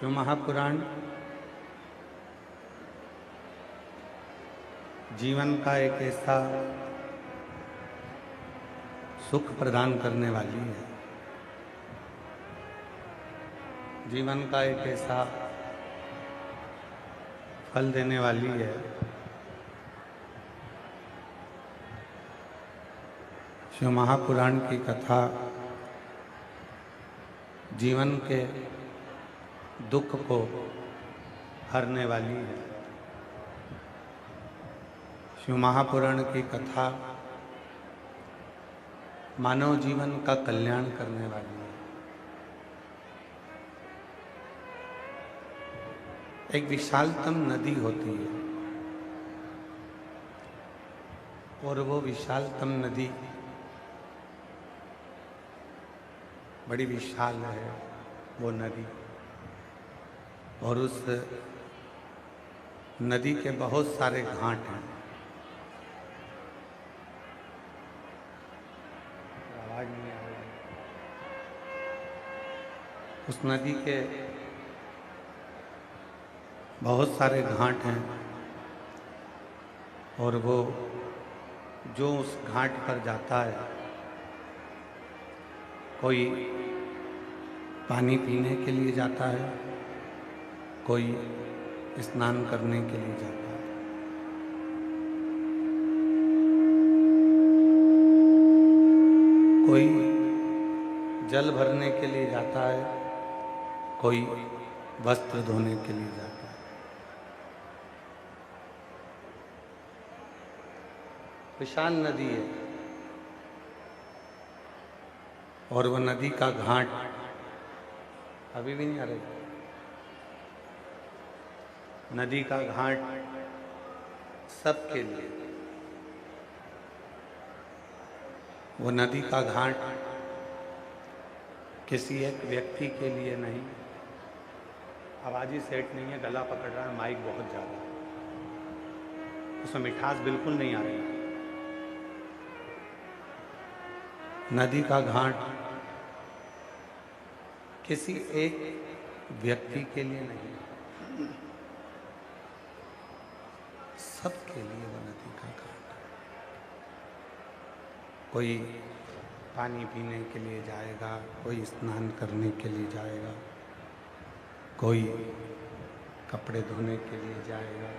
शिव महापुराण जीवन का एक ऐसा सुख प्रदान करने वाली है, जीवन का एक ऐसा फल देने वाली है। शिव महापुराण की कथा जीवन के दुख को हरने वाली है। शिव महापुराण की कथा मानव जीवन का कल्याण करने वाली है। एक विशालतम नदी होती है और वो विशालतम नदी बड़ी विशाल है वो नदी, और उस नदी के बहुत सारे घाट हैं। आवाज नहीं आ रही। उस नदी के बहुत सारे घाट हैं और वो जो उस घाट पर जाता है, कोई पानी पीने के लिए जाता है, कोई स्नान करने के लिए जाता है, कोई जल भरने के लिए जाता है, कोई वस्त्र धोने के लिए जाता है। विशाल नदी है और वह नदी का घाट अभी भी नहीं आ रही। नदी का घाट सबके लिए, वो नदी का घाट किसी एक व्यक्ति के लिए नहीं। आवाज ही सेट नहीं है, गला पकड़ रहा है माइक बहुत ज़्यादा, उसमें मिठास बिल्कुल नहीं आ रही। नदी का घाट किसी एक व्यक्ति के लिए नहीं, सबके लिए वो नदी का घाट। कोई पानी पीने के लिए जाएगा, कोई स्नान करने के लिए जाएगा, कोई कपड़े धोने के लिए जाएगा,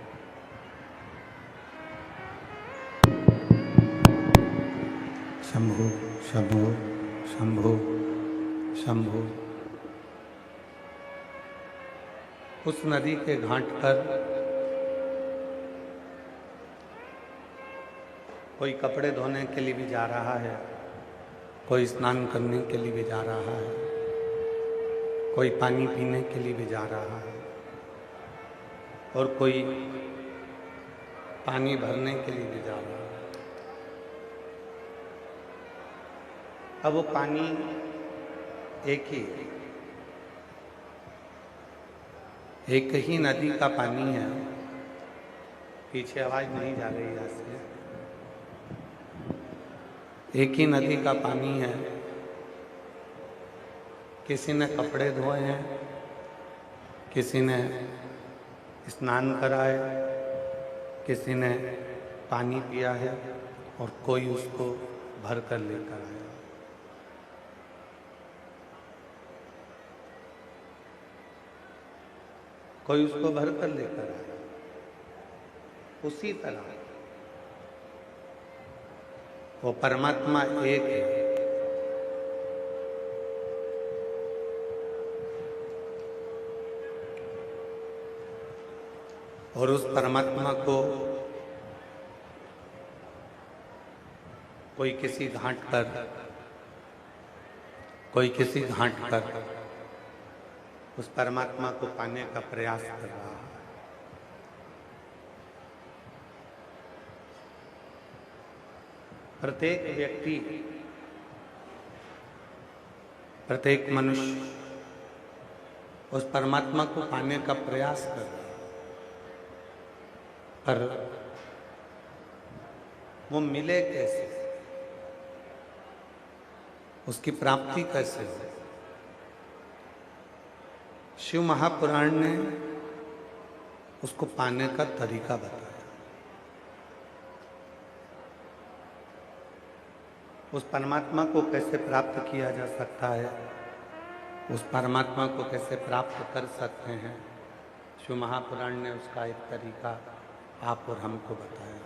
शंभो शंभो शंभो शंभो। उस नदी के घाट पर कोई कपड़े धोने के लिए भी जा रहा है, कोई स्नान करने के लिए भी जा रहा है, कोई पानी पीने के लिए भी जा रहा है, और कोई पानी भरने के लिए भी जा रहा है। अब वो पानी एक ही है, एक ही नदी का पानी है। पीछे आवाज नहीं जा रही यहाँ से। एक ही नदी का पानी है। किसी ने कपड़े धोए हैं, किसी ने स्नान करा है, किसी ने पानी पिया है, और कोई उसको भर कर लेकर आया। कोई उसको भर कर लेकर आया। उसी तरह वो परमात्मा एक है। और उस परमात्मा को कोई किसी घाट पर, कोई किसी घाट पर उस परमात्मा को पाने का प्रयास कर रहा है। प्रत्येक व्यक्ति, प्रत्येक मनुष्य उस परमात्मा को पाने का प्रयास कर रहा है, पर वो मिले कैसे, उसकी प्राप्ति कैसे हो। शिव महापुराण ने उसको पाने का तरीका बताया। उस परमात्मा को कैसे प्राप्त किया जा सकता है, उस परमात्मा को कैसे प्राप्त कर सकते हैं, शिव महापुराण ने उसका एक तरीका आप और हमको बताया।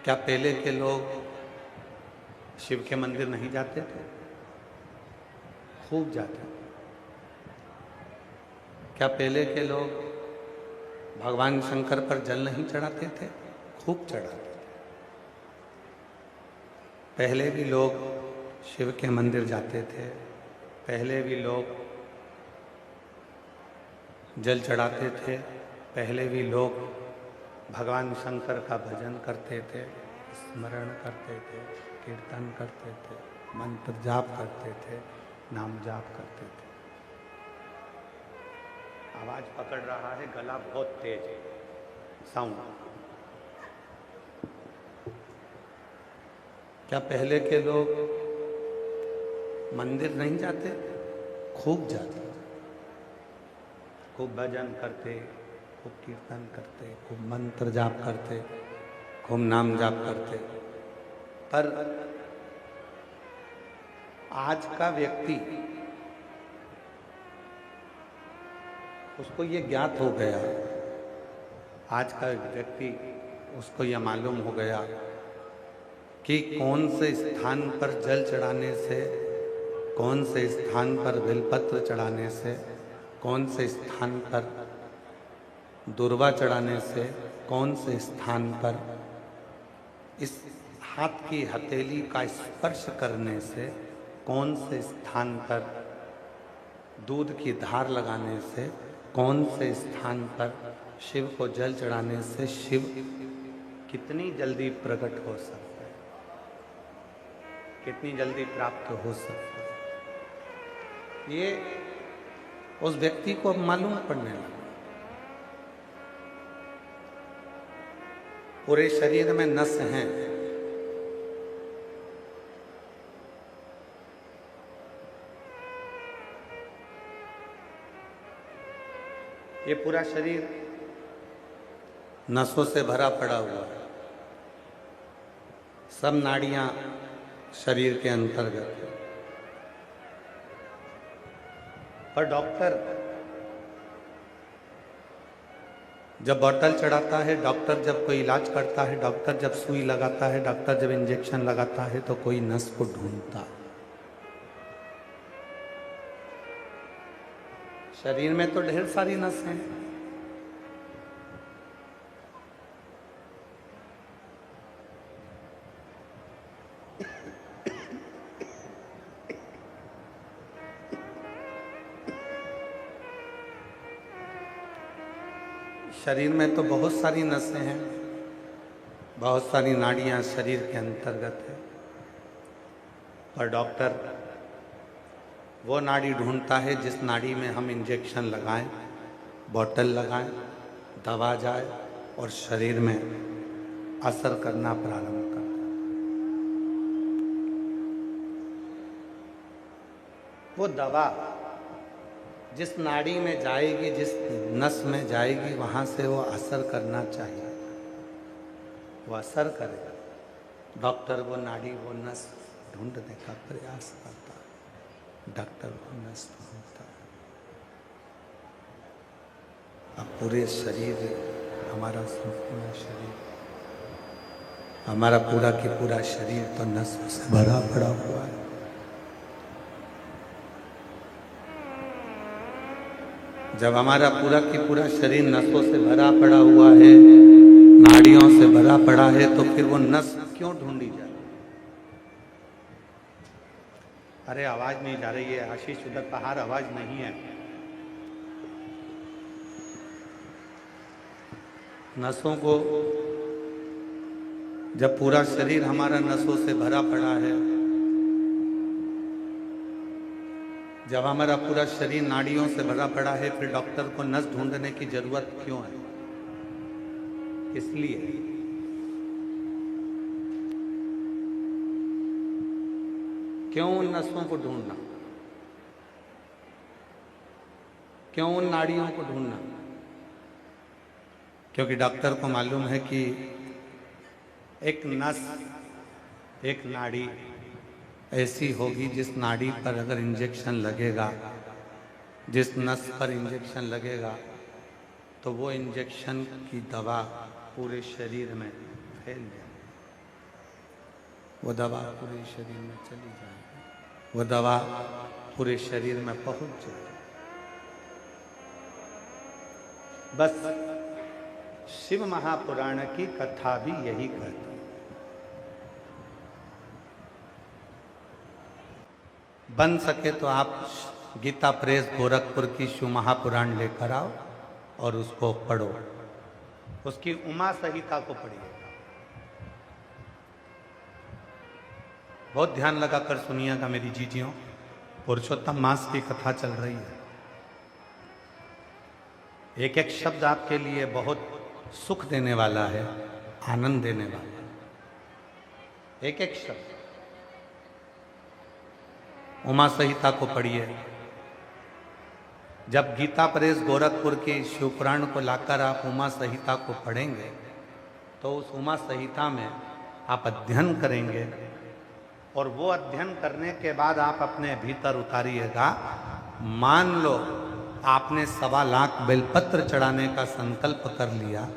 क्या पहले के लोग शिव के मंदिर नहीं जाते थे? खूब जाते थे। क्या पहले के लोग भगवान शंकर पर जल नहीं चढ़ाते थे? खूब चढ़ाते थे। पहले भी लोग शिव के मंदिर जाते थे, पहले भी लोग जल चढ़ाते थे, पहले भी लोग भगवान शंकर का भजन करते थे, स्मरण करते थे, कीर्तन करते थे, मंत्र जाप करते थे, नाम जाप करते थे। आवाज पकड़ रहा है, गला बहुत तेज है, साउंड। क्या पहले के लोग मंदिर नहीं जाते? खूब जाते, खूब भजन करते, खूब कीर्तन करते, खूब मंत्र जाप करते, खूब नाम जाप करते। पर आज का व्यक्ति, उसको ये ज्ञात हो गया, आज का व्यक्ति उसको यह मालूम हो गया कि कौन से स्थान पर जल चढ़ाने से, कौन से स्थान पर बेलपत्र चढ़ाने से, कौन से स्थान पर दुर्वा चढ़ाने से, कौन से स्थान पर इस हाथ की हथेली का स्पर्श करने से, कौन से स्थान पर दूध की धार लगाने से, कौन से स्थान पर शिव को जल चढ़ाने से शिव कितनी जल्दी प्रकट हो सकता है, कितनी जल्दी प्राप्त हो सकता है, ये उस व्यक्ति को अब मालूम पड़ने लगा। पूरे शरीर में नस हैं, ये पूरा शरीर नसों से भरा पड़ा हुआ है। सब नाड़ियां शरीर के अंतर्गत है। पर डॉक्टर जब बोतल चढ़ाता है, डॉक्टर जब कोई इलाज करता है, डॉक्टर जब सुई लगाता है, डॉक्टर जब इंजेक्शन लगाता है, तो कोई नस को ढूंढता है। शरीर में तो ढेर सारी नस हैं, शरीर में तो बहुत सारी नसें हैं, बहुत सारी नाड़ियां शरीर के अंतर्गत है। पर डॉक्टर वो नाड़ी ढूंढता है जिस नाड़ी में हम इंजेक्शन लगाएं, बोतल लगाएं, दवा जाए और शरीर में असर करना प्रारंभ कर दे। वो दवा जिस नाड़ी में जाएगी, जिस नस में जाएगी, वहां से वो असर करना चाहिए, वो असर करेगा। डॉक्टर वो नाड़ी, वो नस ढूंढने का प्रयास करता है, डॉक्टर वो नस ढूंढता है। अब पूरे शरीर, हमारा संपूर्ण शरीर, हमारा पूरा की पूरा शरीर तो नसों से भरा पड़ा हुआ है। जब हमारा पूरा की पूरा शरीर नसों से भरा पड़ा हुआ है, नाड़ियों से भरा पड़ा है, तो फिर वो नस क्यों ढूंढी जाए? अरे आवाज नहीं जा रही है आशीष, उधर बाहर आवाज नहीं है। नसों को, जब पूरा शरीर हमारा नसों से भरा पड़ा है, जब हमारा पूरा शरीर नाड़ियों से भरा पड़ा है, फिर डॉक्टर को नस ढूंढने की जरूरत क्यों है? इसलिए क्यों उन नसों को ढूंढना, क्यों उन नाड़ियों को ढूंढना? क्योंकि डॉक्टर को मालूम है कि एक नस, एक नाड़ी ऐसी होगी जिस नाड़ी पर अगर इंजेक्शन लगेगा, जिस नस पर इंजेक्शन लगेगा, तो वो इंजेक्शन की दवा पूरे शरीर में फैल जाएगी, वो दवा पूरे शरीर में चली जाएगी, वो दवा पूरे शरीर में पहुंच जाएगी। बस शिव महापुराण की कथा भी यही कहती है। बन सके तो आप गीता प्रेस गोरखपुर की शिव महापुराण लेकर आओ और उसको पढ़ो, उसकी उमा संहिता को पढ़िए। बहुत ध्यान लगाकर सुनिएगा मेरी जीजियों, पुरुषोत्तम मास की कथा चल रही है। एक एक शब्द आपके लिए बहुत सुख देने वाला है, आनंद देने वाला है। एक एक शब्द उमा संहिता को पढ़िए। जब गीता प्रेस गोरखपुर के शिवपुराण को लाकर आप उमा संहिता को पढ़ेंगे तो उस उमा संहिता में आप अध्ययन करेंगे, और वो अध्ययन करने के बाद आप अपने भीतर उतारिएगा। मान लो आपने 1.25 लाख बेलपत्र चढ़ाने का संकल्प कर लिया,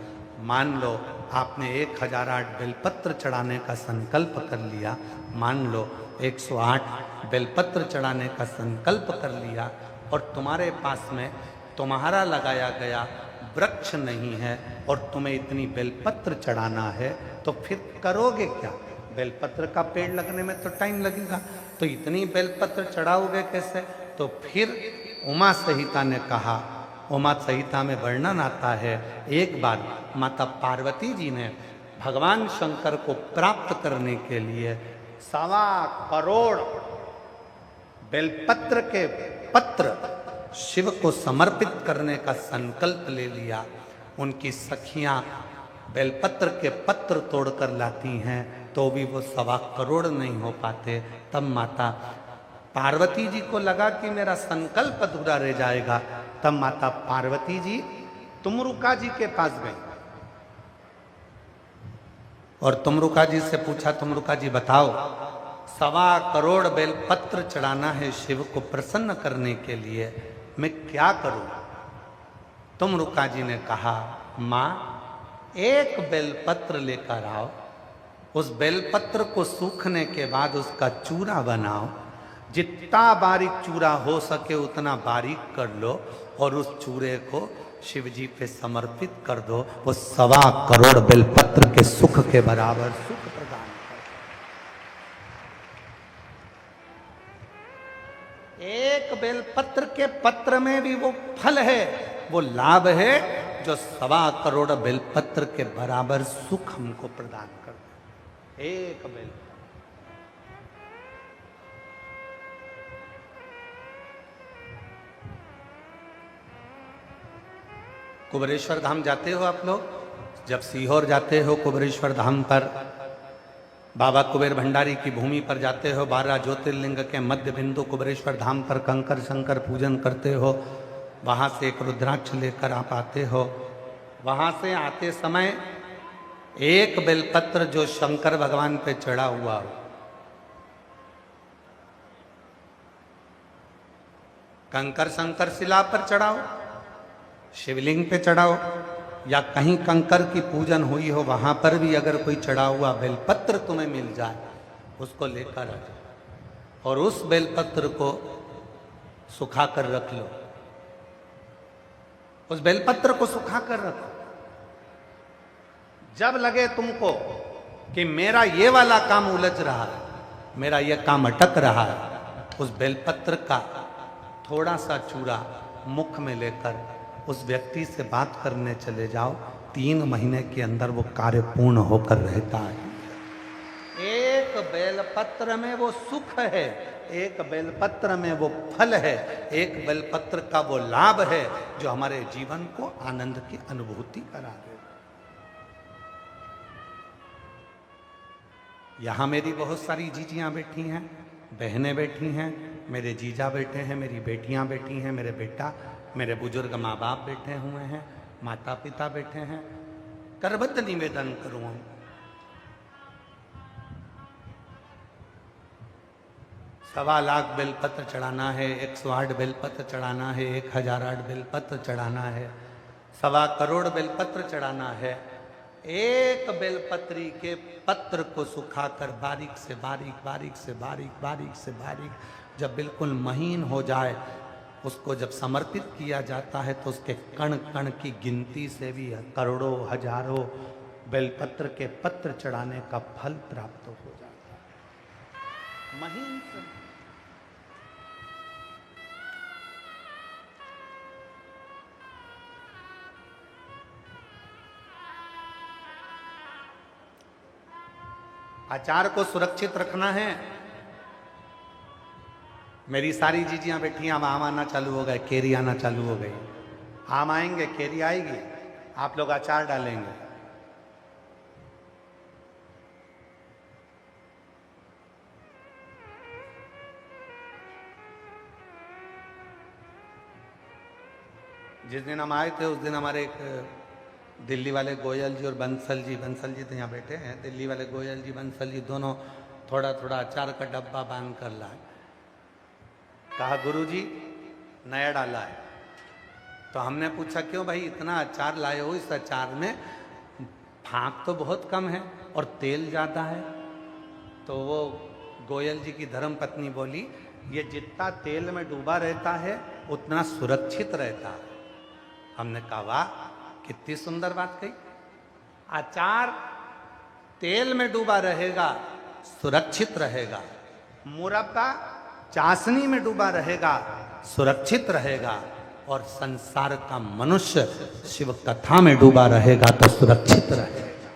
मान लो आपने 1008 बेलपत्र चढ़ाने का संकल्प कर लिया, मान लो 108 बेलपत्र चढ़ाने का संकल्प कर लिया, और तुम्हारे पास में तुम्हारा लगाया गया वृक्ष नहीं है और तुम्हें इतनी बेलपत्र चढ़ाना है, तो फिर करोगे क्या? बेलपत्र का पेड़ लगने में तो टाइम लगेगा, तो इतनी बेलपत्र चढ़ाओगे कैसे? तो फिर उमा संहिता ने कहा, उमा संहिता में वर्णन आता है, एक बार माता पार्वती जी ने भगवान शंकर को प्राप्त करने के लिए 1.25 करोड़ बेलपत्र के पत्र शिव को समर्पित करने का संकल्प ले लिया। उनकी सखियां बेलपत्र के पत्र तोड़कर लाती हैं तो भी वो 1.25 करोड़ नहीं हो पाते। तब माता पार्वती जी को लगा कि मेरा संकल्प अधूरा रह जाएगा। तब माता पार्वती जी तुमरुका जी के पास गई और तुमरुका जी से पूछा, तुमरुका जी बताओ 1.25 करोड़ बेलपत्र चढ़ाना है शिव को प्रसन्न करने के लिए, मैं क्या करूं? तुमरुका जी ने कहा, मां एक बेलपत्र लेकर आओ, उस बेलपत्र को सूखने के बाद उसका चूरा बनाओ, जितना बारीक चूरा हो सके उतना बारीक कर लो और उस चूरे को शिव जी पे समर्पित कर दो। वो 1.25 करोड़ बेलपत्र के सुख के बराबर सुख प्रदान कर। एक बेलपत्र के पत्र में भी वो फल है, वो लाभ है जो 1.25 करोड़ बेलपत्र के बराबर सुख हमको प्रदान कर दे। एक बेलपत्र। कुबेरेश्वर धाम जाते हो आप लोग? जब सीहोर जाते हो कुबेरेश्वर धाम पर, बाबा कुबेर भंडारी की भूमि पर जाते हो, 12 ज्योतिर्लिंग के मध्य बिंदु कुबेरेश्वर धाम पर कंकर शंकर पूजन करते हो, वहां से एक रुद्राक्ष लेकर आप आते हो। वहां से आते समय एक बेलपत्र जो शंकर भगवान पे चढ़ा हुआ हो, कंकर शंकर शिला पर चढ़ाओ, शिवलिंग पे चढ़ाओ, या कहीं कंकर की पूजन हुई हो वहां पर भी अगर कोई चढ़ा हुआ बेलपत्र तुम्हें मिल जाए, उसको लेकर आ जाओ और उस बेलपत्र को सुखा कर रख लो। उस बेलपत्र को सुखा कर रखो। जब लगे तुमको कि मेरा ये वाला काम उलझ रहा है, मेरा ये काम अटक रहा है, उस बेलपत्र का थोड़ा सा चूरा मुख में लेकर उस व्यक्ति से बात करने चले जाओ। 3 महीने के अंदर वो कार्य पूर्ण होकर रहता है। एक बेलपत्र में वो सुख है, एक बेलपत्र में वो फल है, एक बेलपत्र का वो लाभ है जो हमारे जीवन को आनंद की अनुभूति करा दे। यहां मेरी बहुत सारी जीजियां बैठी हैं, बहनें बैठी हैं, मेरे जीजा बैठे हैं, मेरी बेटियां बैठी हैं, मेरे बेटा, मेरे बुजुर्ग माँ बाप बैठे हुए हैं, माता पिता बैठे हैं। करबद्ध निवेदन करूँ, 1.25 लाख बेलपत्र चढ़ाना है, 108 बेलपत्र चढ़ाना है, 1008 बेलपत्र चढ़ाना है, 1.25 करोड़ बेलपत्र चढ़ाना है। एक बेलपत्री के पत्र को सुखाकर बारीक से बारीक, बारीक से बारीक, बारीक से बारीक जब बिल्कुल महीन हो जाए, उसको जब समर्पित किया जाता है तो उसके कण कण की गिनती से भी करोड़ों हजारों बेलपत्र के पत्र चढ़ाने का फल प्राप्त हो जाता है। महीन से आचार को सुरक्षित रखना है। मेरी सारी जीजियां बैठी हैं, अब आम आना चालू हो गए, केरी आना चालू हो गई। आम आएंगे, केरी आएगी, आप लोग अचार डालेंगे। जिस दिन हम आए थे उस दिन हमारे एक दिल्ली वाले गोयल जी और बंसल जी तो यहाँ बैठे हैं, दिल्ली वाले गोयल जी बंसल जी दोनों थोड़ा थोड़ा अचार का डब्बा बांध कर लाए। कहा गुरुजी नया डाला है। तो हमने पूछा क्यों भाई इतना अचार लाए हो, इस अचार में फाँक तो बहुत कम है और तेल ज़्यादा है। तो वो गोयल जी की धर्म पत्नी बोली ये जितना तेल में डूबा रहता है उतना सुरक्षित रहता है। हमने कहा वाह कितनी सुंदर बात कही। अचार तेल में डूबा रहेगा, सुरक्षित रहेगा। मुरब्बा चाशनी में डूबा रहेगा, सुरक्षित रहेगा। और संसार का मनुष्य शिव कथा में डूबा रहेगा तो सुरक्षित रहेगा।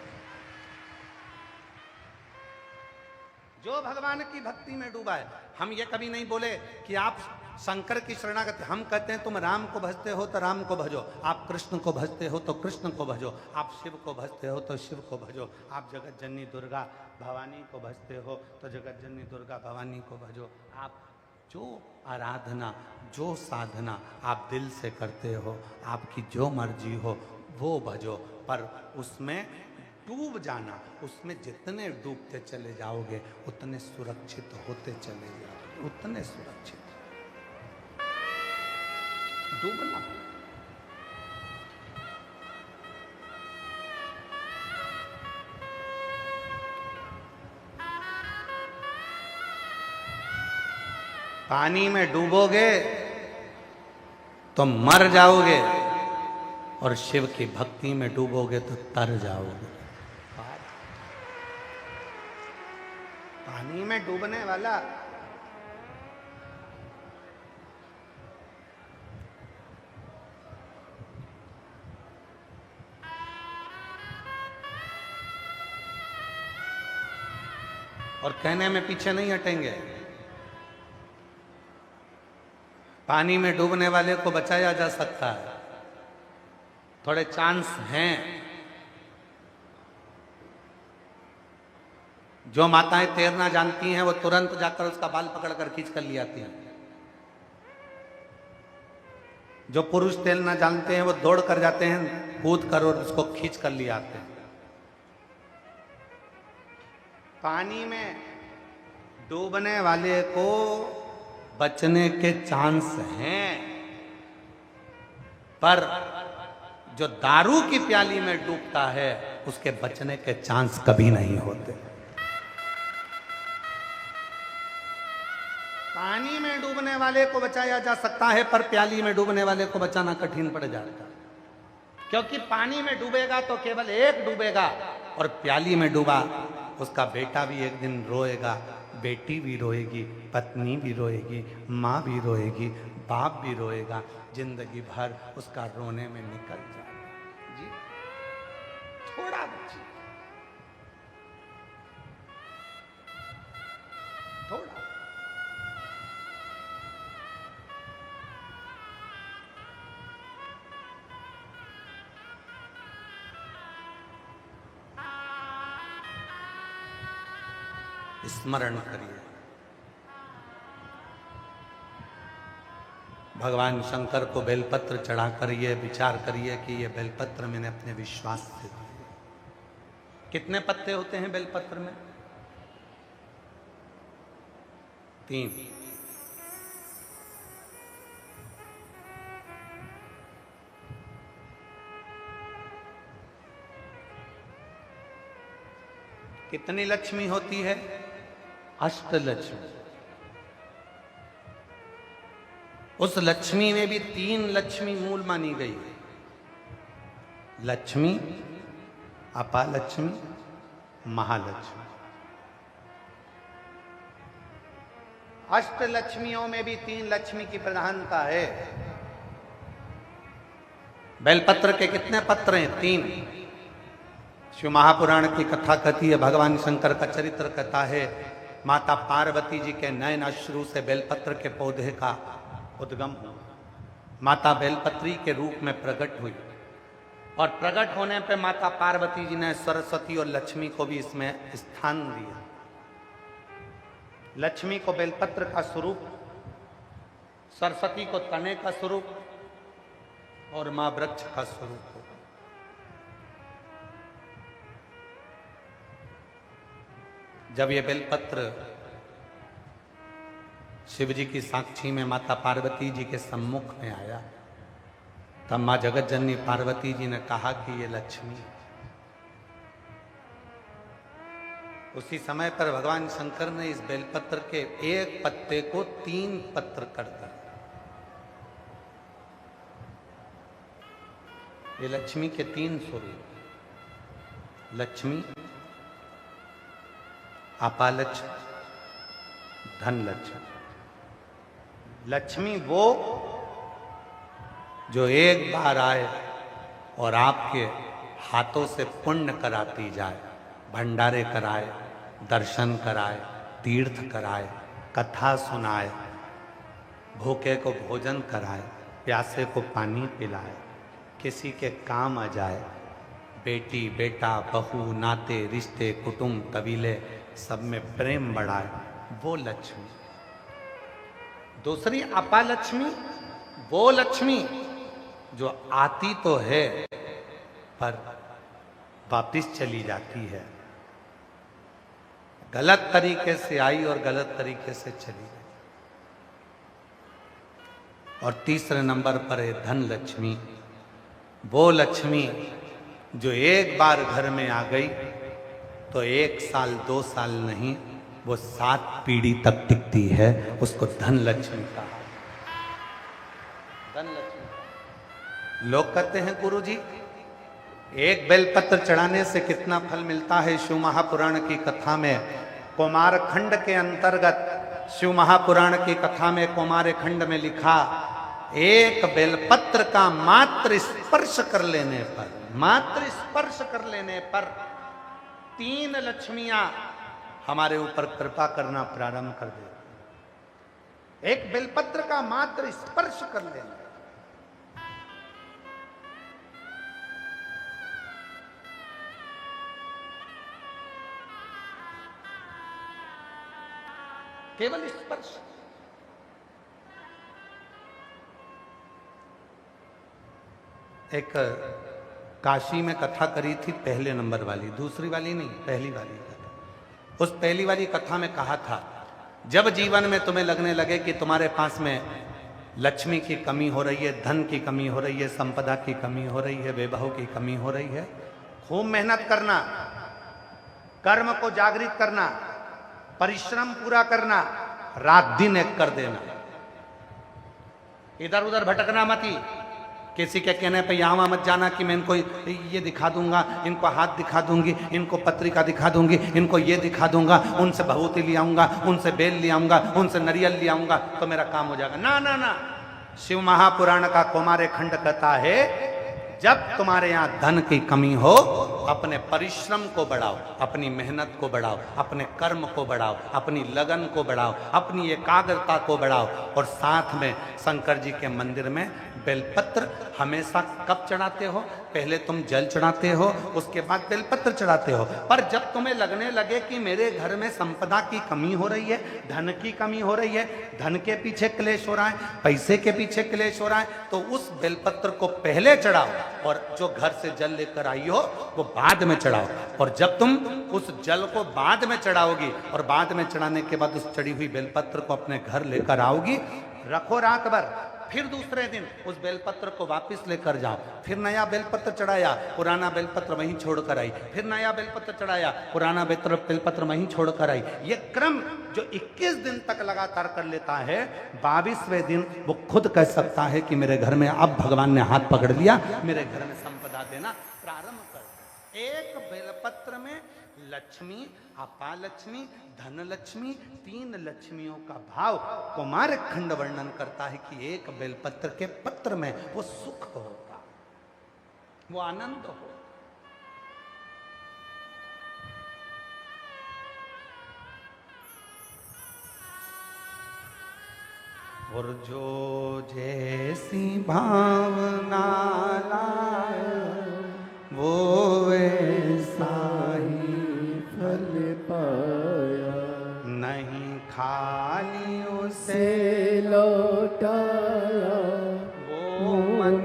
जो भगवान की भक्ति में डूबा है, हम ये कभी नहीं बोले कि आप शंकर की शरणागति, हम कहते हैं तुम राम को भजते हो तो राम को भजो, आप कृष्ण को भजते हो तो कृष्ण को भजो, आप शिव को भजते हो तो शिव को भजो, आप जगत जननी दुर्गा भवानी को भजते हो तो जगत जननी दुर्गा भवानी को भजो। आप जो आराधना, जो साधना आप दिल से करते हो, आपकी जो मर्जी हो वो भजो, पर उसमें डूब जाना, उसमें जितने डूबते चले जाओगे उतने सुरक्षित होते चले जाओगे, उतने सुरक्षित। डूबना पानी में डूबोगे तो मर जाओगे और शिव की भक्ति में डूबोगे तो तर जाओगे। पानी में डूबने वाला और कहने में पीछे नहीं हटेंगे। पानी में डूबने वाले को बचाया जा सकता है, थोड़े चांस हैं। जो माताएं तैरना जानती हैं वो तुरंत जाकर उसका बाल पकड़कर खींच कर ले आती हैं। जो पुरुष तैरना जानते हैं वो दौड़ कर जाते हैं, कूद कर और उसको खींच कर ले आते हैं। पानी में डूबने वाले को बचने के चांस हैं, पर जो दारू की प्याली में डूबता है उसके बचने के चांस कभी नहीं होते। पानी में डूबने वाले को बचाया जा सकता है, पर प्याली में डूबने वाले को बचाना कठिन पड़ जाता है, क्योंकि पानी में डूबेगा तो केवल एक डूबेगा और प्याली में डूबा उसका बेटा भी एक दिन रोएगा, बेटी भी रोएगी, पत्नी भी रोएगी, माँ भी रोएगी, बाप भी रोएगा, जिंदगी भर उसका रोने में निकल जाएगा। जी थोड़ा बच्ची, थोड़ा स्मरण करिए। भगवान शंकर को बेलपत्र चढ़ाकर ये विचार करिए कि ये बेलपत्र मैंने अपने विश्वास से दिए। कितने पत्ते होते हैं बेलपत्र में? 3। कितनी लक्ष्मी होती है? अष्टलक्ष्मी। उस लक्ष्मी में भी 3 लक्ष्मी मूल मानी गई है। लक्ष्मी, अपालक्ष्मी, महालक्ष्मी। अष्टलक्ष्मियों में भी 3 लक्ष्मी की प्रधानता है। बेलपत्र के कितने पत्र हैं? 3। शिव महापुराण की कथा कहती है, भगवान शंकर का चरित्र कहता है, माता पार्वती जी के नयन अश्रु से बेलपत्र के पौधे का उद्गम हुआ। माता बेलपत्री के रूप में प्रकट हुई और प्रकट होने पे माता पार्वती जी ने सरस्वती और लक्ष्मी को भी इसमें स्थान दिया। लक्ष्मी को बेलपत्र का स्वरूप, सरस्वती को तने का स्वरूप और मां वृक्ष का स्वरूप हो। जब ये बेलपत्र शिव जी की साक्षी में माता पार्वती जी के सम्मुख में आया, तब मां जगत जननी पार्वती जी ने कहा कि ये लक्ष्मी। उसी समय पर भगवान शंकर ने इस बेलपत्र के एक पत्ते को 3 पत्र कर दिया। ये लक्ष्मी के 3 स्वरूप, लक्ष्मी, अपालक्ष्मी, धनलक्ष्मी। लक्ष्मी वो जो एक बार आए और आपके हाथों से पुण्य कराती जाए, भंडारे कराए, दर्शन कराए, तीर्थ कराए, कथा सुनाए, भूखे को भोजन कराए, प्यासे को पानी पिलाए, किसी के काम आ जाए, बेटी, बेटा, बहू, नाते, रिश्ते, कुटुंब, कबीले सब में प्रेम बढ़ाए, वो लक्ष्मी। दूसरी अपालक्ष्मी, वो लक्ष्मी जो आती तो है पर वापिस चली जाती है। गलत तरीके से आई और गलत तरीके से चली गई। और तीसरे नंबर पर है धन लक्ष्मी, वो लक्ष्मी जो एक बार घर में आ गई तो 1 साल 2 साल नहीं, वो 7 पीढ़ी तक टिकती है। उसको धन लक्ष्मी कहा। धन लक्ष्मी। लोग कहते हैं गुरु जी, एक बेलपत्र चढ़ाने से कितना फल मिलता है? शिव महापुराण की कथा में कुमार खंड के अंतर्गत, शिव महापुराण की कथा में कुमार खंड में लिखा, एक बेलपत्र का मात्र स्पर्श कर लेने पर, मात्र स्पर्श कर लेने पर 3 लक्ष्मियां हमारे ऊपर कृपा करना प्रारंभ कर दे। एक बेलपत्र का मात्र स्पर्श कर लेना। केवल स्पर्श। एक काशी में कथा करी थी, पहले नंबर वाली, दूसरी वाली नहीं, पहली वाली कथा। उस पहली वाली कथा में कहा था, जब जीवन में तुम्हें लगने लगे कि तुम्हारे पास में लक्ष्मी की कमी हो रही है, धन की कमी हो रही है, संपदा की कमी हो रही है, वैभव की कमी हो रही है, खूब मेहनत करना, कर्म को जागृत करना, परिश्रम पूरा करना, रात दिन एक कर देना, इधर उधर भटकना मती। किसी के कहने पे यहाँ मत जाना कि मैं इनको ये दिखा दूंगा, इनको हाथ दिखा दूंगी, इनको पत्रिका दिखा दूंगी, इनको ये दिखा दूंगा, उनसे भभूति ले आऊंगा, उनसे बेल ले आऊंगा, उनसे नरियल ले आऊंगा तो मेरा काम हो जाएगा। ना ना ना, शिव महापुराण का कुमार खंड कहता है, जब तुम्हारे यहां धन की कमी हो, अपने परिश्रम को बढ़ाओ, अपनी मेहनत को बढ़ाओ, अपने कर्म को बढ़ाओ, अपनी लगन को बढ़ाओ, अपनी एकाग्रता को बढ़ाओ। और साथ में शंकर जी के मंदिर में बेलपत्र हमेशा कब चढ़ाते हो? पहले तुम जल चढ़ाते हो, उसके बाद बेलपत्र चढ़ाते हो। पर जब तुम्हें लगने लगे कि मेरे घर में संपदा की कमी हो रही है, धन की कमी हो रही है, धन के पीछे क्लेश हो रहा है, पैसे के पीछे क्लेश हो रहा है, तो उस बेलपत्र को पहले चढ़ाओ और जो घर से जल लेकर आई हो वो बाद में चढ़ाओ। और जब तुम उस जल को बाद में चढ़ाओगी और बाद में चढ़ाने के बाद उस चढ़ी हुई बेलपत्र को अपने घर लेकर आओगी, रखो रात भर, फिर दूसरे दिन उस बेलपत्र को वापस लेकर जाओ, फिर नया बेलपत्र चढ़ाया, पुराना बेलपत्र वहीं छोड़कर आई, फिर नया बेलपत्र चढ़ाया, पुराना बेलपत्र वहीं छोड़कर आई। ये क्रम जो 21 दिन तक लगातार कर लेता है, 22वें दिन वो खुद कह सकता है कि मेरे घर में अब भगवान ने हाथ पकड़ लिया, मेरे घर में संपदा देना प्रारंभ कर। एक बेलपत्र में लक्ष्मी, अपालक्ष्मी, धनलक्ष्मी, 3 लक्ष्मियों का भाव कुमार खंड वर्णन करता है कि एक बेलपत्र के पत्र में वो सुख होगा, वो आनंद हो। और जो जैसी भावना लाए वो वैसा ही फल पाया, नहीं खाली उसे लौटाया, वो मन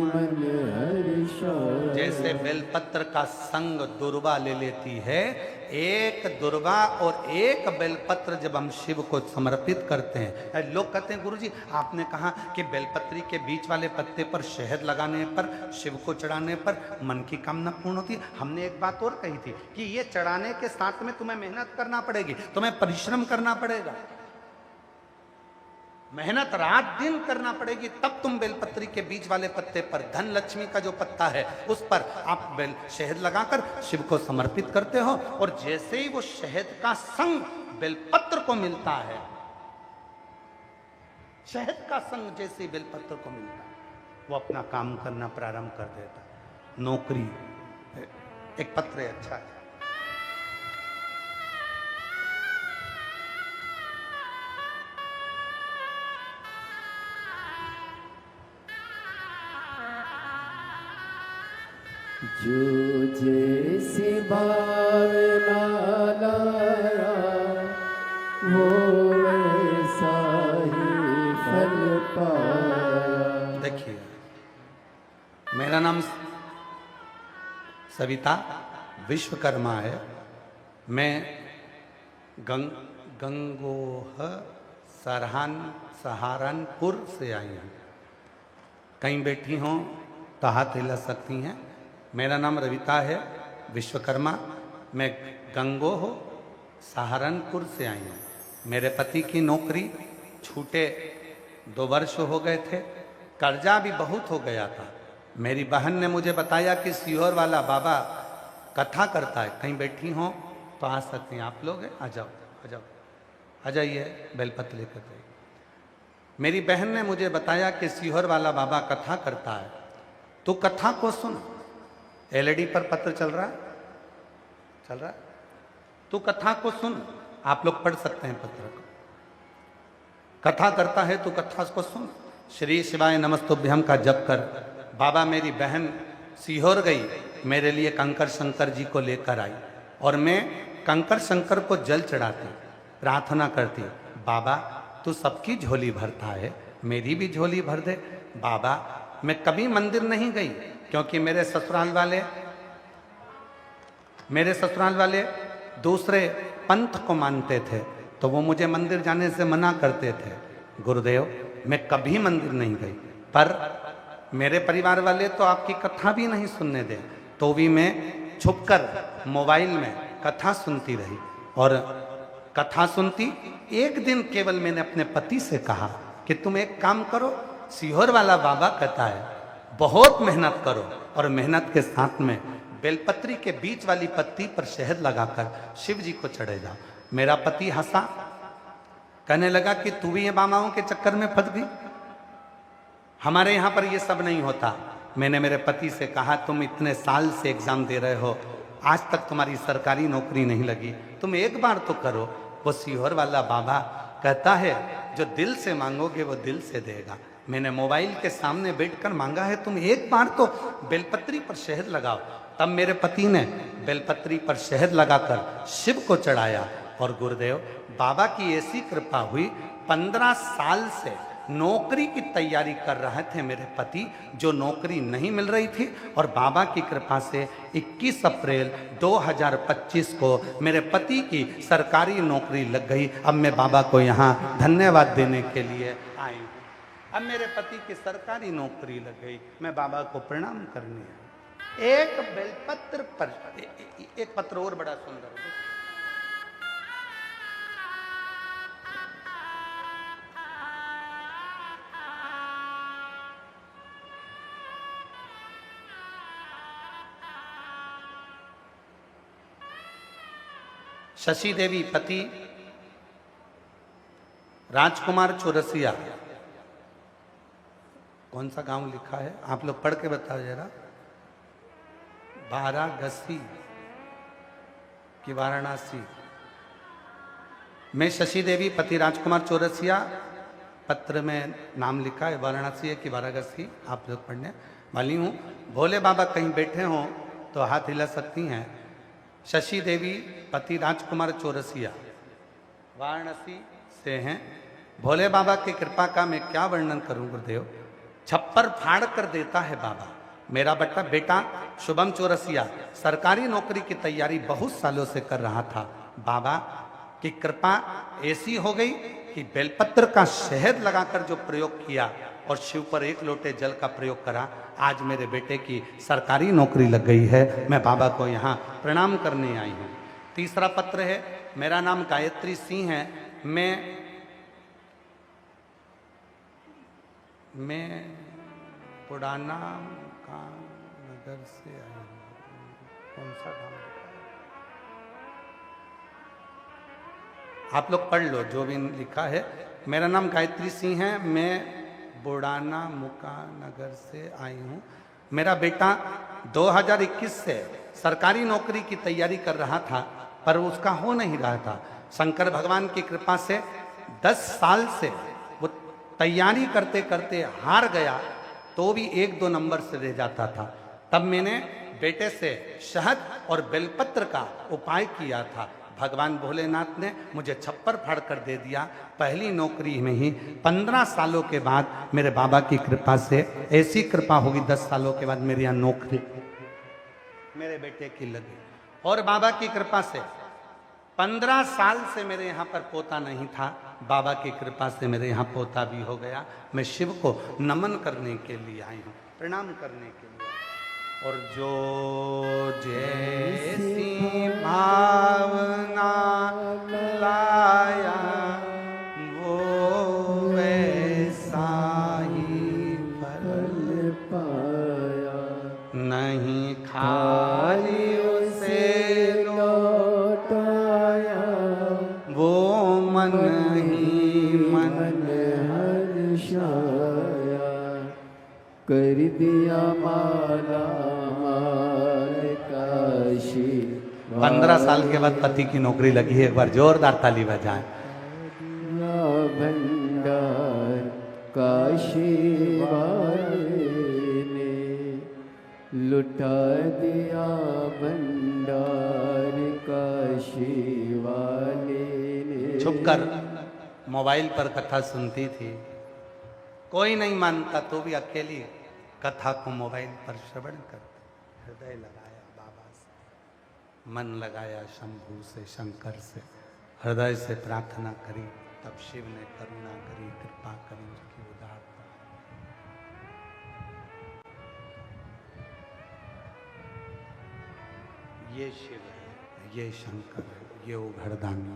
हर्षाया। जैसे बेलपत्र का संग दुर्वा ले लेती है, एक दुर्वा और एक बेलपत्र जब हम शिव को समर्पित करते हैं, लोग कहते हैं गुरुजी आपने कहा कि बेलपत्री के बीच वाले पत्ते पर शहद लगाने पर, शिव को चढ़ाने पर मन की कामना पूर्ण होती है। हमने एक बात और कही थी कि ये चढ़ाने के साथ में तुम्हें मेहनत करना पड़ेगी, तुम्हें परिश्रम करना पड़ेगा, मेहनत रात दिन करना पड़ेगी, तब तुम बेलपत्री के बीच वाले पत्ते पर, धन लक्ष्मी का जो पत्ता है उस पर आप शहद लगाकर शिव को समर्पित करते हो। और जैसे ही वो शहद का संग बेलपत्र को मिलता है, शहद का संग जैसे ही बेलपत्र को मिलता है, वो अपना काम करना प्रारंभ कर देता है। नौकरी, एक पत्र है अच्छा है, जो जैसी भावना लाया वो वैसा ही फल पाया। देखिए मेरा नाम सविता विश्वकर्मा है, मैं गंगोह सहारनपुर से आई हूँ। कहीं बैठी हों तो हाथ हिला सकती हैं। मेरा नाम रविता है विश्वकर्मा, मैं गंगोह सहारनपुर से आई हूँ। मेरे पति की नौकरी छूटे 2 वर्ष हो गए थे, कर्जा भी बहुत हो गया था। मेरी बहन ने मुझे बताया कि सीहोर वाला बाबा कथा करता है, कहीं बैठी हों तो आ सकती हैं। आप लोग हैं, आ जाओ आ जाओ, आ जाइए, बेलपत्र लेकर जाइए। मेरी बहन ने मुझे बताया कि सीहोर वाला बाबा कथा करता है, तो कथा को सुन। एलईडी पर पत्र चल रहा है, चल रहा है, तू कथा को सुन। आप लोग पढ़ सकते हैं पत्र को, कथा करता है तो कथा को सुन। श्री शिवाय नमस्तुभ्यम का जप कर। बाबा मेरी बहन सीहोर गई, मेरे लिए कंकर शंकर जी को लेकर आई और मैं कंकर शंकर को जल चढ़ाती, प्रार्थना करती, बाबा तू सबकी झोली भरता है, मेरी भी झोली भर दे। बाबा मैं कभी मंदिर नहीं गई क्योंकि मेरे ससुराल वाले दूसरे पंथ को मानते थे, तो वो मुझे मंदिर जाने से मना करते थे। गुरुदेव मैं कभी मंदिर नहीं गई, पर मेरे परिवार वाले तो आपकी कथा भी नहीं सुनने दे, तो भी मैं छुपकर मोबाइल में कथा सुनती रही। और कथा सुनती, एक दिन केवल मैंने अपने पति से कहा कि तुम एक काम करो, सीहोर वाला बाबा कहता है बहुत मेहनत करो और मेहनत के साथ में बेलपत्री के बीच वाली पत्ती पर शहद लगाकर शिव जी को चढ़े जाओ। मेरा पति हंसा, कहने लगा कि तू भी ये बाबाओं के चक्कर में फंस गई, हमारे यहाँ पर ये सब नहीं होता। मैंने मेरे पति से कहा, तुम इतने साल से एग्जाम दे रहे हो, आज तक तुम्हारी सरकारी नौकरी नहीं लगी, तुम एक बार तो करो। वो सीहोर वाला बाबा कहता है, जो दिल से मांगोगे वो दिल से देगा। मैंने मोबाइल के सामने बैठकर मांगा है, तुम एक बार तो बेलपत्री पर शहद लगाओ। तब मेरे पति ने बेलपत्री पर शहद लगाकर शिव को चढ़ाया। और गुरुदेव बाबा की ऐसी कृपा हुई, 15 साल से नौकरी की तैयारी कर रहे थे मेरे पति, जो नौकरी नहीं मिल रही थी, और बाबा की कृपा से 21 अप्रैल 2025 को मेरे पति की सरकारी नौकरी लग गई। अब मैं बाबा को यहाँ धन्यवाद देने के लिए आई हूँ। अब मेरे पति की सरकारी नौकरी लग गई, मैं बाबा को प्रणाम करने आई। एक बेलपत्र पर एक पत्र और बड़ा सुंदर है। शशि देवी पति राजकुमार चौरसिया। कौन सा गांव लिखा है आप लोग पढ़ के बताओ जरा। वाराणसी कि वाराणसी। मैं शशि देवी पति राजकुमार चौरसिया, पत्र में नाम लिखा है वाराणसी है कि वाराणसी, आप लोग पढ़ने वाली हूँ। भोले बाबा कहीं बैठे हों तो हाथ हिला सकती हैं। शशि देवी पति राजकुमार चौरसिया वाराणसी से हैं। भोले बाबा की कृपा का मैं क्या वर्णन करूं गुरुदेव। छप्पर फाड़ कर देता है बाबा। मेरा बेटा शुभम चौरसिया सरकारी नौकरी की तैयारी बहुत सालों से कर रहा था। बाबा की कृपा ऐसी हो गई कि बेलपत्र का शहद लगाकर जो प्रयोग किया और शिव पर 1 लोटे जल का प्रयोग करा, आज मेरे बेटे की सरकारी नौकरी लग गई है। मैं बाबा को यहाँ प्रणाम करने आई हूँ। तीसरा पत्र है। मेरा नाम गायत्री सिंह है। मैं पुराना का नगर से आई हूँ। कौन सा गाँव लिखा है? आप लोग पढ़ लो जो भी लिखा है। मेरा नाम गायत्री सिंह है। मैं बुढ़ाना मुका नगर से आई हूँ। मेरा बेटा 2021 से सरकारी नौकरी की तैयारी कर रहा था, पर उसका हो नहीं रहा था। शंकर भगवान की कृपा से 10 साल से वो तैयारी करते करते हार गया, तो भी 1-2 नंबर से रह जाता था। तब मैंने बेटे से शहद और बेलपत्र का उपाय किया था। भगवान भोलेनाथ ने मुझे छप्पर फाड़ कर दे दिया। पहली नौकरी में ही 15 सालों के बाद मेरे बाबा की कृपा से ऐसी कृपा होगी, 10 सालों के बाद मेरे यहाँ नौकरी मेरे बेटे की लगी। और बाबा की कृपा से 15 साल से मेरे यहाँ पर पोता नहीं था, बाबा की कृपा से मेरे यहाँ पोता भी हो गया। मैं शिव को नमन करने के लिए आई हूँ, प्रणाम करने के लिए। और जो जैसी भावना लाया वो वैसा ही फल पाया। नहीं खाली उसे लौटाया, वो मन ही मन हर्षाया। कर दिया माला माल काशी। 15 साल के बाद पति की नौकरी लगी है। एक बार जोरदार ताली बजाएं। भंडार काशी वाले ने लुटा दिया, भंडार काशी वाले ने। छुपकर मोबाइल पर कथा सुनती थी, कोई नहीं मानता तो भी अकेली कथा को मोबाइल पर श्रवण करती। हृदय लगाया बाबा से, मन लगाया शंभू से, शंकर से, हृदय से प्रार्थना करी। तब शिव ने करुणा करी, कृपा करी उसकी उदारता। ये शिव है, ये शंकर है, ये उघड़दानी,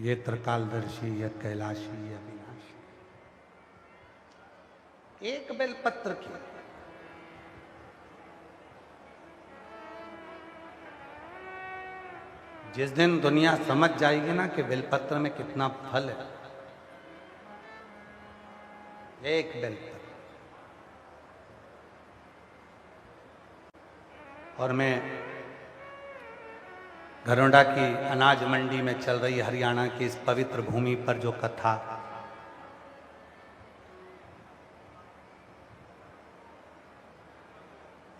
ये त्रिकालदर्शी, ये कैलाशी, ये अविनाशी। एक बेलपत्र की जिस दिन दुनिया समझ जाएगी ना कि बेलपत्र में कितना फल है, एक बेलपत्र और मैं घरोंडा की अनाज मंडी में चल रही हरियाणा की इस पवित्र भूमि पर जो कथा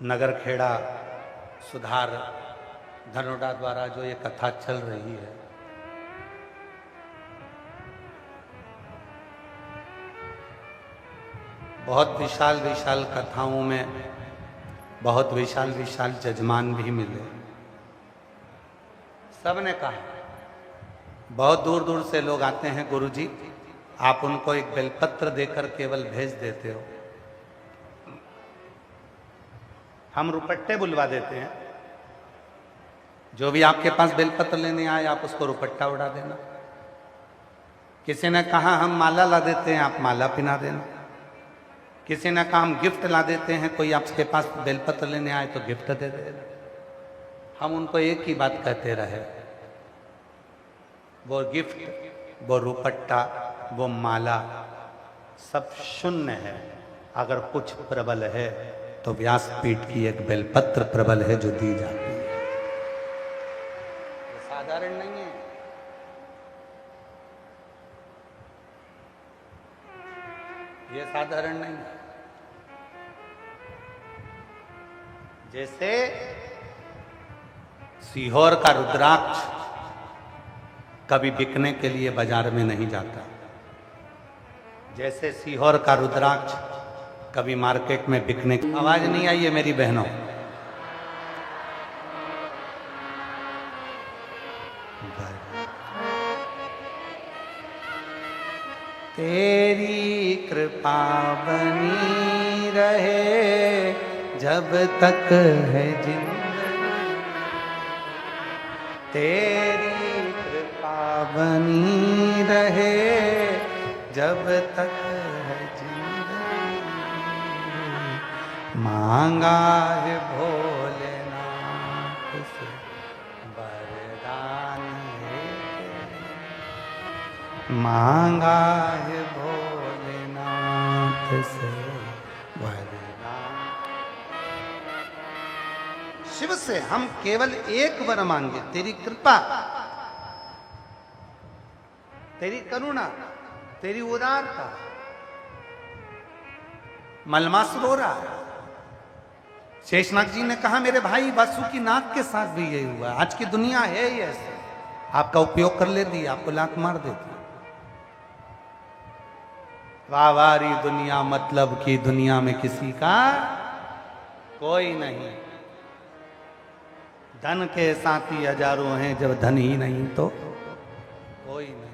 नगर खेड़ा सुधार घरोंडा द्वारा जो ये कथा चल रही है, बहुत विशाल विशाल कथाओं में बहुत विशाल विशाल जजमान भी मिले। सबने कहा, बहुत दूर दूर से लोग आते हैं, गुरुजी आप उनको एक बेलपत्र देकर केवल भेज देते हो, हम रुपट्टे बुलवा देते हैं, जो भी आपके पास बेलपत्र लेने आए आप उसको रुपट्टा उड़ा देना। किसी ने कहा हम माला ला देते हैं, आप माला पिना देना। किसी ने कहा हम गिफ्ट ला देते हैं, कोई आपके पास बेलपत्र लेने आए तो गिफ्ट दे देना। हम उनको एक ही बात कहते रहे, वो गिफ्ट, वो रुपट्टा, वो माला सब शून्य है। अगर कुछ प्रबल है तो व्यासपीठ की एक बेलपत्र प्रबल है जो दी जाती है। ये साधारण नहीं है। ये साधारण नहीं है। जैसे सीहोर का रुद्राक्ष कभी बिकने के लिए बाजार में नहीं जाता, जैसे सीहोर का रुद्राक्ष कभी मार्केट में बिकने की आवाज नहीं आई है मेरी बहनों। तेरी कृपा बनी रहे जब तक है जिंदगी, तेरी कृपा बनी रहे जब तक है जिंदगी, मांगा है भोलेनाथ से वरदान है, मांगा है भोलेनाथ से वरदान। शिव से हम केवल एक वर मांगे, तेरी कृपा, तेरी करुणा, तेरी उदारता। मलमास रो रहा है। शेषनाग जी ने कहा मेरे भाई वासुकी नाग के साथ भी यही हुआ। आज की दुनिया है ही ऐसे, आपका उपयोग कर लेती, आपको लात मार देती। वावारी दुनिया, मतलब की दुनिया में किसी का कोई नहीं। धन के साथी हजारों हैं, जब धन ही नहीं तो कोई नहीं।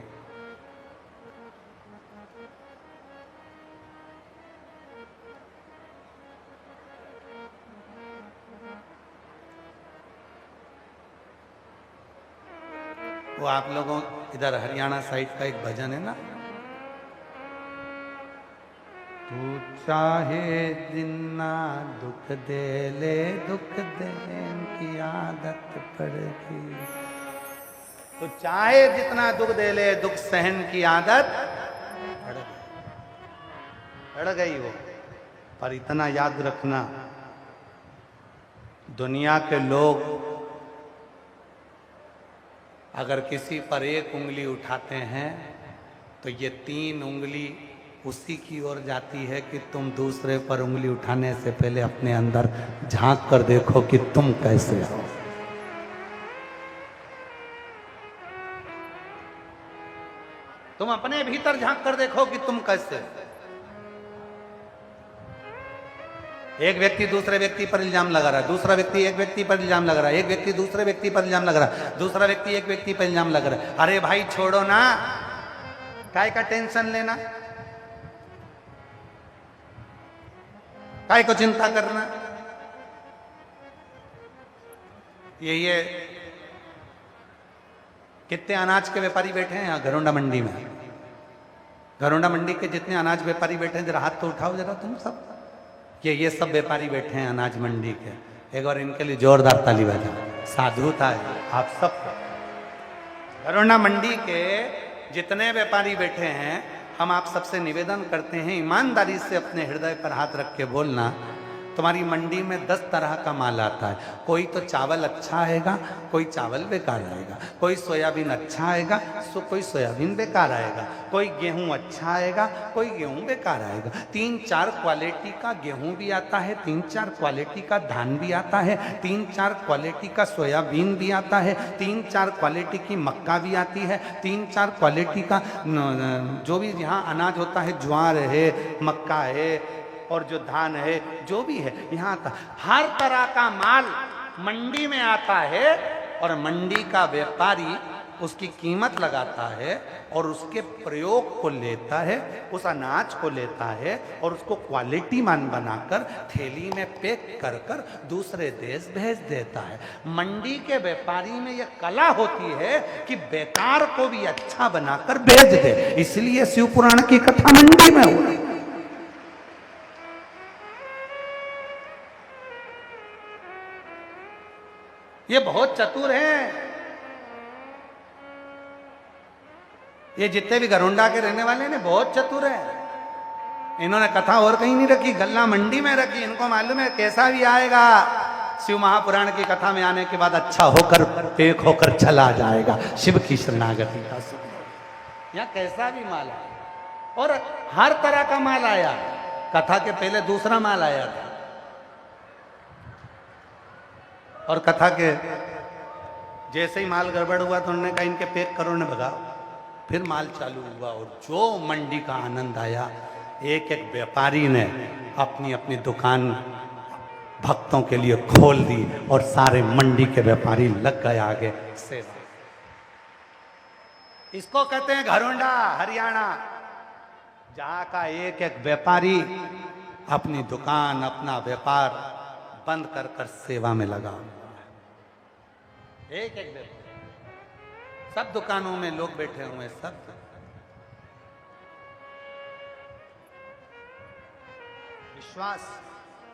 वो आप लोगों इधर हरियाणा साइड का एक भजन है ना, तू चाहे जिन्ना दुख दे ले, दुख देने की आदत पड़ेगी। तो चाहे जितना दुख दे ले, दुख सहन की आदत पड़ गई हो। पर इतना याद रखना, दुनिया के लोग अगर किसी पर एक उंगली उठाते हैं तो ये 3 उंगली उसी की ओर जाती है कि तुम दूसरे पर उंगली उठाने से पहले अपने अंदर झांक कर देखो कि तुम कैसे हो। तुम अपने भीतर झांक कर देखो कि तुम कैसे हो। एक व्यक्ति दूसरे व्यक्ति पर इल्जाम लगा रहा है, दूसरा व्यक्ति एक व्यक्ति पर इल्जाम लगा रहा है, एक व्यक्ति दूसरे व्यक्ति पर इल्जाम लगा रहा है, दूसरा व्यक्ति एक व्यक्ति पर इल्जाम लगा रहा है। अरे भाई छोड़ो ना, काय का टेंशन लेना, काय को चिंता करना। ये कितने अनाज के व्यापारी बैठे हैं यहाँ घरोंडा मंडी में। घरोंडा मंडी के जितने अनाज व्यापारी बैठे हैं, जरा हाथ तो उठाओ जरा तुम सब। ये सब व्यापारी बैठे हैं अनाज मंडी के, एक बार इनके लिए जोरदार ताली बजाओ। साधुता है आप सबका। घरोंडा मंडी के जितने व्यापारी बैठे हैं, हम आप सबसे निवेदन करते हैं ईमानदारी से अपने हृदय पर हाथ रख के बोलना, तुम्हारी मंडी में 10 तरह का माल आता है। कोई तो चावल अच्छा आएगा, कोई चावल बेकार आएगा, कोई सोयाबीन अच्छा आएगा, कोई सोयाबीन बेकार आएगा, कोई गेहूं अच्छा आएगा, कोई गेहूं बेकार आएगा। 3-4 क्वालिटी का गेहूं भी आता है, 3-4 क्वालिटी का धान भी आता है, 3-4 क्वालिटी का सोयाबीन भी आता है, 3-4 क्वालिटी की मक्का भी आती है, 3-4 क्वालिटी का जो भी यहाँ अनाज होता है, ज्वार है, मक्का है और जो धान है, जो भी है यहाँ आता। हर तरह का माल मंडी में आता है और मंडी का व्यापारी उसकी कीमत लगाता है और उसके प्रयोग को लेता है, उस अनाज को लेता है और उसको क्वालिटी मान बनाकर थैली में पैक कर कर दूसरे देश भेज देता है। मंडी के व्यापारी में यह कला होती है कि बेकार को भी अच्छा बनाकर भेज दे। इसलिए शिव पुराण की कथा मंडी में हो रही। ये बहुत चतुर हैं। ये जितने भी घरोंडा के रहने वाले ने बहुत चतुर है। इन्होंने कथा और कहीं नहीं रखी, गल्ला मंडी में रखी। इनको मालूम है कैसा भी आएगा शिव महापुराण की कथा में आने के बाद अच्छा होकर एक होकर चला जाएगा। शिव की शरणागति का यहाँ कैसा भी माल आया और हर तरह का माल आया। कथा के पहले दूसरा माल आया था और कथा के जैसे ही माल गड़बड़ हुआ तो उन्होंने कहा इनके पैक करो ने भगाओ। फिर माल चालू हुआ और जो मंडी का आनंद आया, एक एक व्यापारी ने अपनी अपनी दुकान भक्तों के लिए खोल दी और सारे मंडी के व्यापारी लग गए आगे सेवा। इसको कहते हैं घरोंडा हरियाणा, जहां का एक एक व्यापारी अपनी दुकान अपना व्यापार बंद कर कर सेवा में लगा। एक एक व्यापारी, सब दुकानों में लोग बैठे हुए हैं। सब विश्वास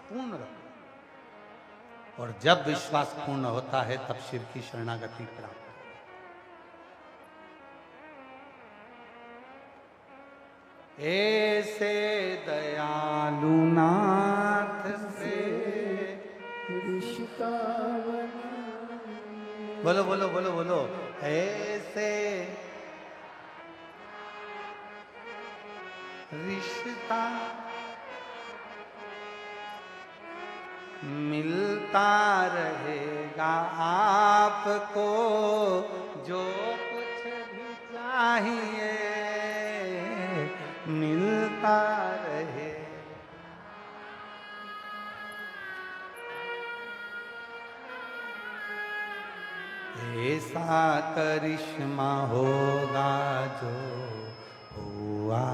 पूर्ण रखो और जब विश्वास पूर्ण होता है तब शिव की शरणागति प्राप्त। ऐसे दयालु नाथ से रिश्ता बोलो बोलो बोलो बोलो। ऐसे रिश्ता मिलता रहेगा आपको, जो कुछ भी चाहिए मिलता रहे। ऐसा करिश्मा होगा जो हुआ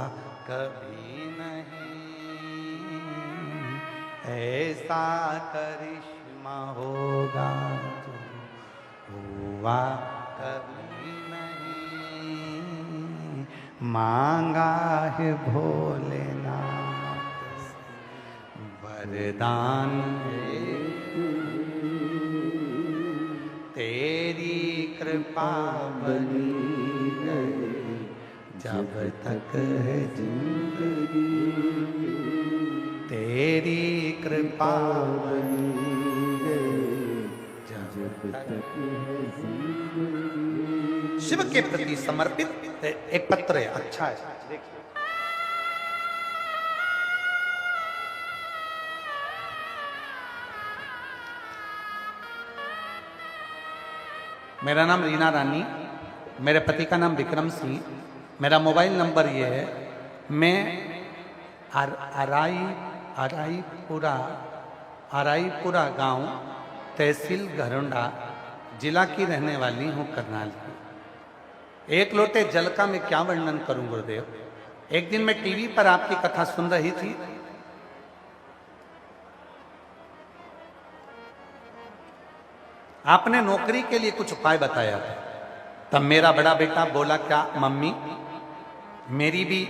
कभी नहीं, ऐसा करिश्मा होगा जो हुआ कभी नहीं। मांगा है भोलेनाथ से वरदान तेरी कृपा बनी रहे जब तक है जिंदगी, तेरी कृपा बनी रहे जब तक है जिंदगी। शिव के प्रति समर्पित एक पत्र है, अच्छा है, देखिए। मेरा नाम रीना रानी, मेरे पति का नाम विक्रम सिंह, मेरा मोबाइल नंबर ये है। मैं आराईपुरा गांव, तहसील घरोंडा, जिला की रहने वाली हूँ, करनाल की। एक लोटे जल का मैं क्या वर्णन करूं गुरुदेव। एक दिन मैं टीवी पर आपकी कथा सुन रही थी। आपने नौकरी के लिए कुछ उपाय बताया था। तब मेरा बड़ा बेटा बोला, क्या मम्मी मेरी भी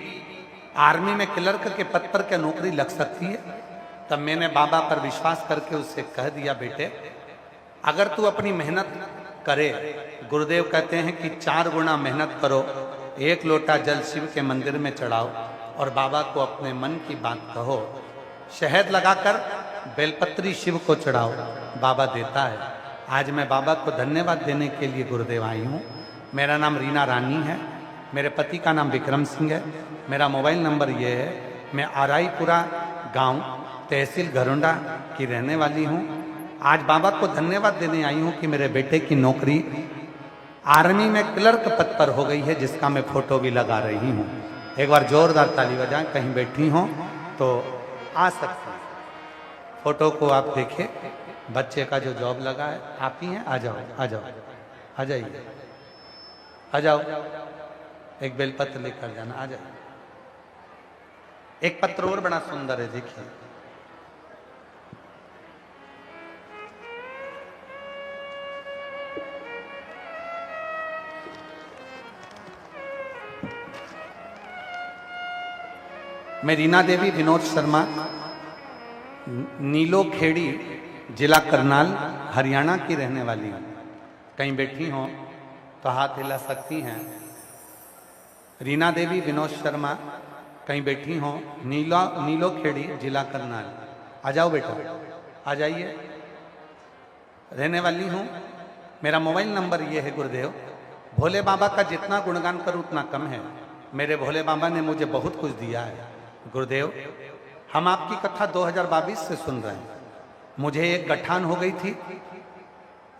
आर्मी में क्लर्क के पद पर क्या नौकरी लग सकती है? तब मैंने बाबा पर विश्वास करके उससे कह दिया, बेटे अगर तू अपनी मेहनत करे, गुरुदेव कहते हैं कि 4 गुना मेहनत करो, 1 लोटा जल शिव के मंदिर में चढ़ाओ और बाबा को अपने मन की बात कहो, शहद लगाकर बेलपत्री शिव को चढ़ाओ, बाबा देता है। आज मैं बाबा को धन्यवाद देने के लिए गुरुदेव आई हूँ। मेरा नाम रीना रानी है, मेरे पति का नाम विक्रम सिंह है, मेरा मोबाइल नंबर ये है। मैं आराईपुरा गांव तहसील घरोंडा की रहने वाली हूँ। आज बाबा को धन्यवाद देने आई हूँ कि मेरे बेटे की नौकरी आर्मी में क्लर्क पद पर हो गई है, जिसका मैं फोटो भी लगा रही हूँ। एक बार जोरदार ताली बजाएं, कहीं बैठी हो तो आ सकते हैं। फोटो को आप देखिए, बच्चे का जो जॉब लगा है, आप ही हैं। आ जाओ आ जाओ, आ जाइए, आ जाओ। एक बेलपत्र लेकर जाना, आ जाओ। एक पत्र और बड़ा सुंदर है, देखिए। मैं रीना देवी विनोद शर्मा, नीलो खेड़ी, जिला करनाल, हरियाणा की रहने वाली हूँ। कहीं बैठी हो तो हाथ हिला सकती हैं। रीना देवी विनोद शर्मा, कहीं बैठी हो, नीलो खेड़ी, जिला करनाल। आ जाओ बेटा, आ जाइए। रहने वाली हूँ। मेरा मोबाइल नंबर ये है गुरुदेव। भोले बाबा का जितना गुणगान करूँ उतना कम है। मेरे भोले बाबा ने मुझे बहुत कुछ दिया है। गुरुदेव, हम आपकी कथा 2022 से सुन रहे हैं। मुझे एक गठान हो गई थी,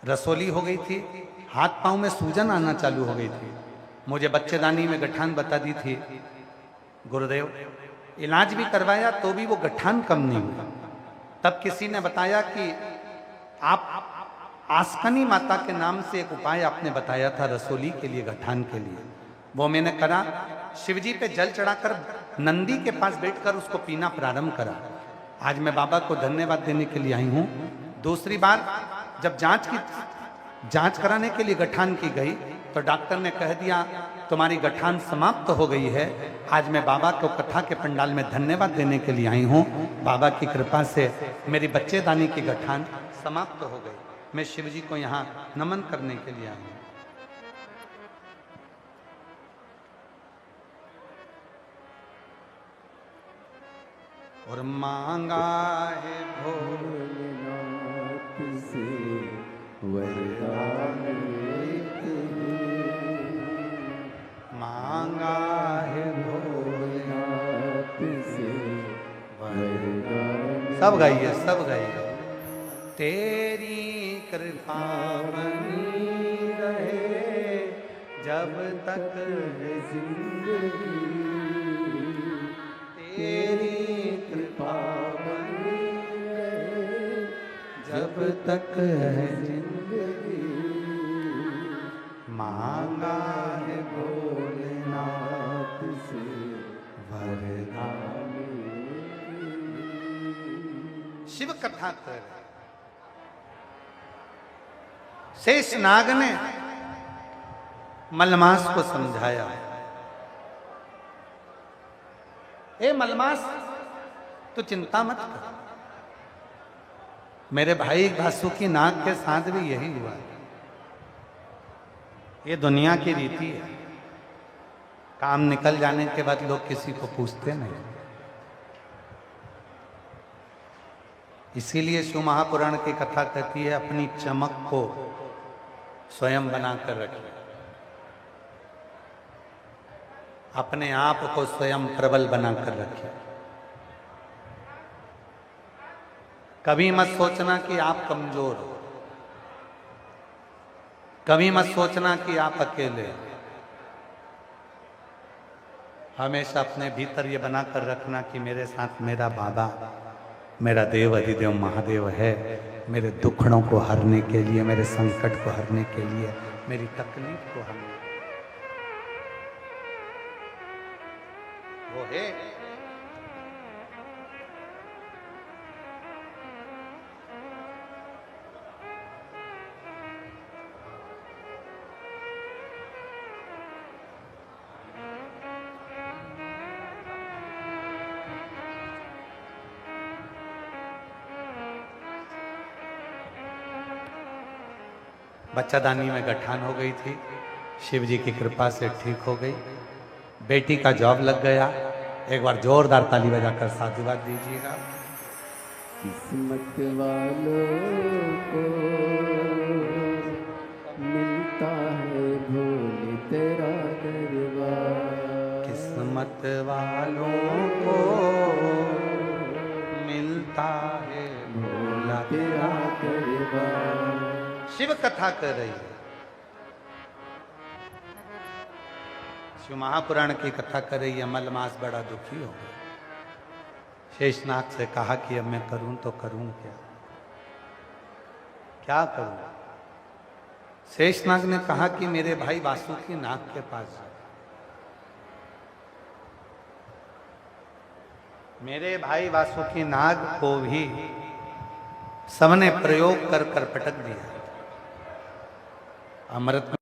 रसोली हो गई थी, हाथ पांव में सूजन आना चालू हो गई थी। मुझे बच्चेदानी में गठान बता दी थी। गुरुदेव, इलाज भी करवाया तो भी वो गठान कम नहीं हुआ। तब किसी ने बताया कि आप आस्कनी माता के नाम से एक उपाय आपने बताया था रसोली के लिए, गठान के लिए। वो मैंने करा। शिवजी पे जल चढ़ाकर नंदी के पास बैठकर उसको पीना प्रारंभ करा। आज मैं बाबा को धन्यवाद देने के लिए आई हूँ। दूसरी बार जब जांच कराने के लिए गठान की गई तो डॉक्टर ने कह दिया तुम्हारी गठान समाप्त हो गई है। आज मैं बाबा को कथा के पंडाल में धन्यवाद देने के लिए आई हूँ। बाबा की कृपा से मेरी बच्चेदानी की गठान समाप्त हो गई। मैं शिवजी को यहाँ नमन करने के लिए आई हूँ। और मांगा है भोलेनाथ से वरदान एक ही। मांगा है भोलेनाथ से वरदान। सब गाइए, सब गाइए। तेरी कृपा बनी रहे जब तक है जिंदगी, तेरी कृपा बनी रहे जब तक है जिंदगी। मांगा है भोलेनाथ से वरदान। शिव कथा कर शेष नाग ने मलमास को समझाया, ए मलमास तो चिंता मत कर। मेरे भाई वासुकी नाग के साथ भी यही हुआ। ये दुनिया की रीति है। काम निकल जाने के बाद लोग किसी को पूछते नहीं। इसीलिए शिव महापुराण की कथा कहती है अपनी चमक को स्वयं बनाकर रखिए, अपने आप को स्वयं प्रबल बनाकर रखिए। कभी मत सोचना कि आप कमजोर हो, कभी मत सोचना कि आप अकेले हो। हमेशा अपने भीतर ये बनाकर रखना कि मेरे साथ मेरा बाबा, मेरा देव अधिदेव महादेव है। मेरे दुखड़ों को हरने के लिए, मेरे संकट को हरने के लिए, मेरी तकलीफ को हरने वो है। बच्चादानी में गठान हो गई थी, शिव जी की कृपा से ठीक हो गई। बेटी का जॉब लग गया। एक बार जोरदार ताली बजाकर साधुवाद दीजिएगा। किस्मत वालों को मिलता है भोले तेरा दरबार। किस्मत वालों को मिलता है भोला तेरा दरबार। शिव कथा कर रही है, शिव महापुराण की कथा कर रही है। मलमास बड़ा दुखी हो गया, शेषनाग से कहा कि अब मैं करूं तो करूं क्या, क्या करूं। शेषनाग ने कहा कि मेरे भाई वासुकी नाग के पास जाओ। मेरे भाई वासुकी नाग को भी सबने प्रयोग कर कर पटक दिया। अमृत